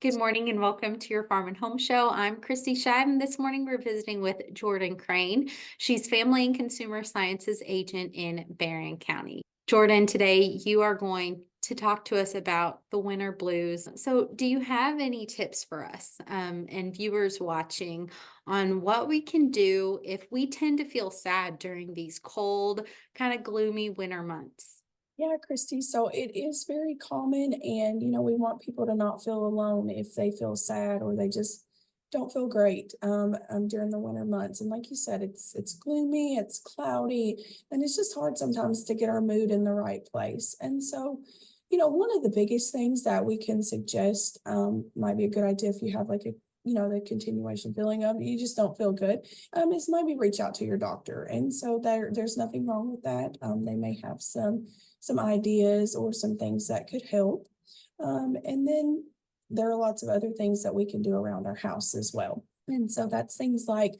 Good morning and welcome to your Farm and Home Show. I'm Kristi Shive, and this morning we're visiting with Jordan Crain. She's Family and Consumer Sciences Agent in Barren County. Jordan, today you are going to talk to us about the winter blues. So, do you have any tips for us and viewers watching on what we can do if we tend to feel sad during these cold, kind of gloomy winter months? Yeah, Christy. So it is very common, and we want people to not feel alone if they feel sad or they just don't feel great during the winter months. And like you said, it's gloomy, it's cloudy, and it's just hard sometimes to get our mood in the right place. And so, one of the biggest things that we can suggest might be a good idea if you have like a the continuation feeling of you just don't feel good, is maybe reach out to your doctor. And so there's nothing wrong with that. They may have some ideas or some things that could help. And then there are lots of other things that we can do around our house as well. And so that's things like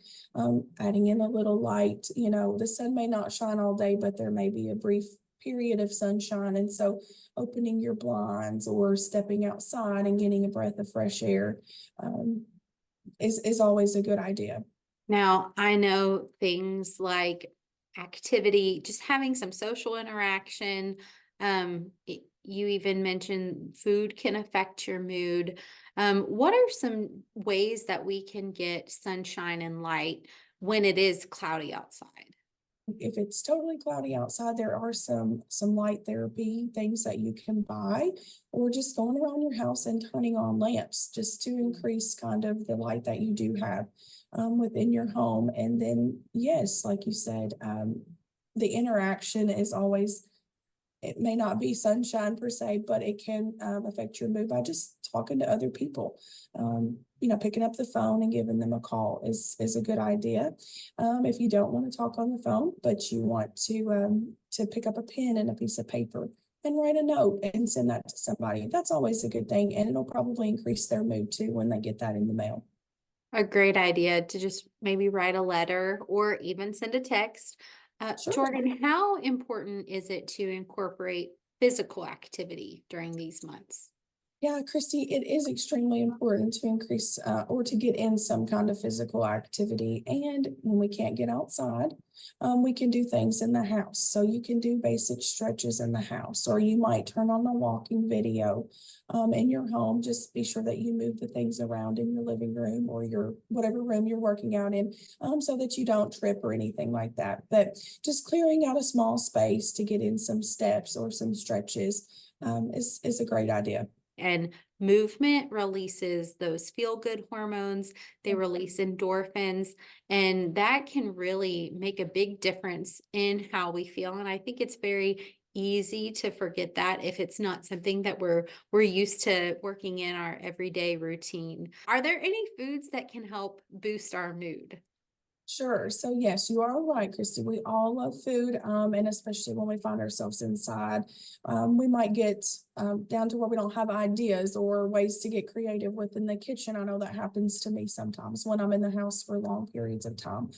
adding in a little light. The sun may not shine all day, but there may be a brief period of sunshine. And so opening your blinds or stepping outside and getting a breath of fresh air is always a good idea. Now, I know things like activity, just having some social interaction. You even mentioned food can affect your mood. What are some ways that we can get sunshine and light when it is cloudy outside? If it's totally cloudy outside, there are some light therapy things that you can buy, or just going around your house and turning on lamps just to increase kind of the light that you do have within your home. And then, yes, like you said, the interaction is always, it may not be sunshine per se, but it can affect your mood by just talking to other people. Picking up the phone and giving them a call is a good idea. If you don't want to talk on the phone, but you want to pick up a pen and a piece of paper and write a note and send that to somebody, that's always a good thing, and it'll probably increase their mood too when they get that in the mail. A great idea to just maybe write a letter or even send a text. Sure. Jordan, how important is it to incorporate physical activity during these months? Yeah, Christy, it is extremely important to increase or to get in some kind of physical activity. And when we can't get outside, we can do things in the house. So you can do basic stretches in the house, or you might turn on a walking video in your home. Just be sure that you move the things around in your living room or your whatever room you're working out in, so that you don't trip or anything like that. But just clearing out a small space to get in some steps or some stretches is a great idea. And movement releases those feel good hormones, they release endorphins, and that can really make a big difference in how we feel. And I think it's very easy to forget that if it's not something that we're used to working in our everyday routine. Are there any foods that can help boost our mood? Sure. So yes, you are right, Christy. We all love food, and especially when we find ourselves inside, we might get down to where we don't have ideas or ways to get creative within the kitchen. I know that happens to me sometimes when I'm in the house for long periods of time.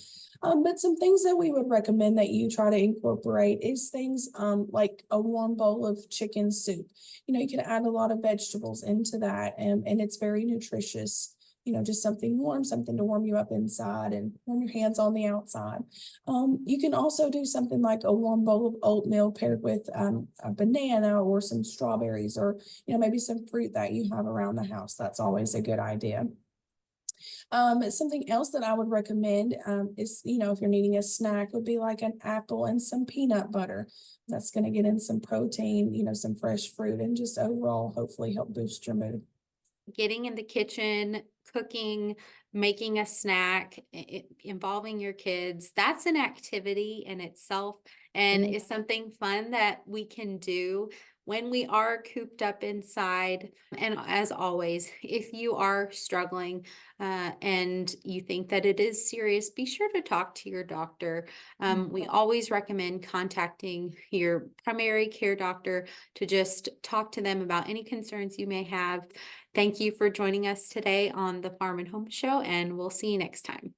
But some things that we would recommend that you try to incorporate is things like a warm bowl of chicken soup. You can add a lot of vegetables into that, and it's very nutritious. Just something warm, something to warm you up inside and warm your hands on the outside. You can also do something like a warm bowl of oatmeal paired with a banana or some strawberries, or maybe some fruit that you have around the house. That's always a good idea. Something else that I would recommend is, if you're needing a snack, would be like an apple and some peanut butter. That's going to get in some protein, some fresh fruit, and just overall hopefully help boost your mood. Getting in the kitchen, cooking, making a snack, involving your kids, that's an activity in itself and is something fun that we can do when we are cooped up inside. And as always, if you are struggling and you think that it is serious, be sure to talk to your doctor. We always recommend contacting your primary care doctor to just talk to them about any concerns you may have. Thank you for joining us today on the Farm and Home Show, and we'll see you next time.